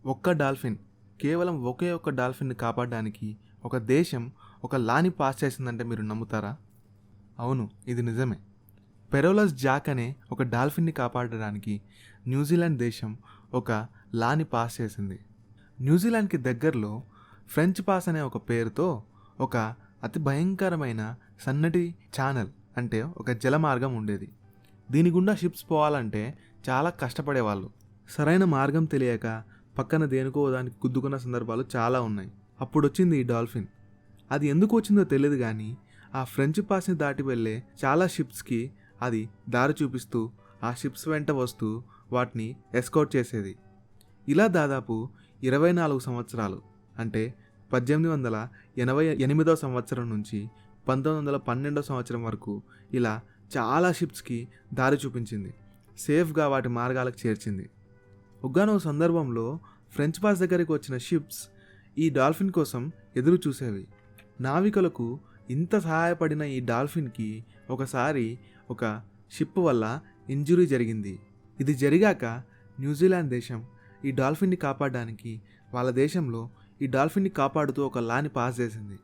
ఒక్క డాల్ఫిన్, కేవలం ఒకే ఒక్క డాల్ఫిన్‌ని కాపాడడానికి ఒక దేశం ఒక లాని పాస్ చేసిందంటే మీరు నమ్ముతారా? అవును, ఇది నిజమే. పెరోలస్ జాక్ అనే ఒక డాల్ఫిన్‌ని కాపాడడానికి న్యూజిలాండ్ దేశం ఒక లాని పాస్ చేసింది. న్యూజిలాండ్‌కి దగ్గరలో ఫ్రెంచ్ పాస్ అనే ఒక పేరుతో ఒక అతి భయంకరమైన సన్నటి ఛానల్ అంటే ఒక జలమార్గం ఉండేది. దీని గుండా షిప్స్ పోవాలంటే చాలా కష్టపడేవాళ్ళు. సరైన మార్గం తెలియక పక్కన దేనికో దానికి గుద్దుకున్న సందర్భాలు చాలా ఉన్నాయి. అప్పుడొచ్చింది ఈ డాల్ఫిన్. అది ఎందుకు వచ్చిందో తెలియదు కానీ ఆ ఫ్రెంచ్ పాస్ని దాటి వెళ్ళే చాలా షిప్స్కి అది దారి చూపిస్తూ ఆ షిప్స్ వెంట వస్తూ వాటిని ఎస్కార్ట్ చేసేది. ఇలా దాదాపు 24 సంవత్సరాలు అంటే 1888వ సంవత్సరం నుంచి 1912వ సంవత్సరం వరకు ఇలా చాలా షిప్స్కి దారి చూపించింది. సేఫ్గా వాటి మార్గాలకు చేర్చింది. ఒకానొక సందర్భంలో ఫ్రెంచ్ పాస్ దగ్గరికి వచ్చిన షిప్స్ ఈ డాల్ఫిన్ కోసం ఎదురు చూసేవి. నావికులకు ఇంత సహాయపడిన ఈ డాల్ఫిన్కి ఒకసారి ఒక షిప్ వల్ల ఇంజురీ జరిగింది. ఇది జరిగాక న్యూజిలాండ్ దేశం ఈ డాల్ఫిన్ని కాపాడడానికి వాళ్ళ దేశంలో ఈ డాల్ఫిన్ని కాపాడుతూ ఒక లాని పాస్ చేసింది.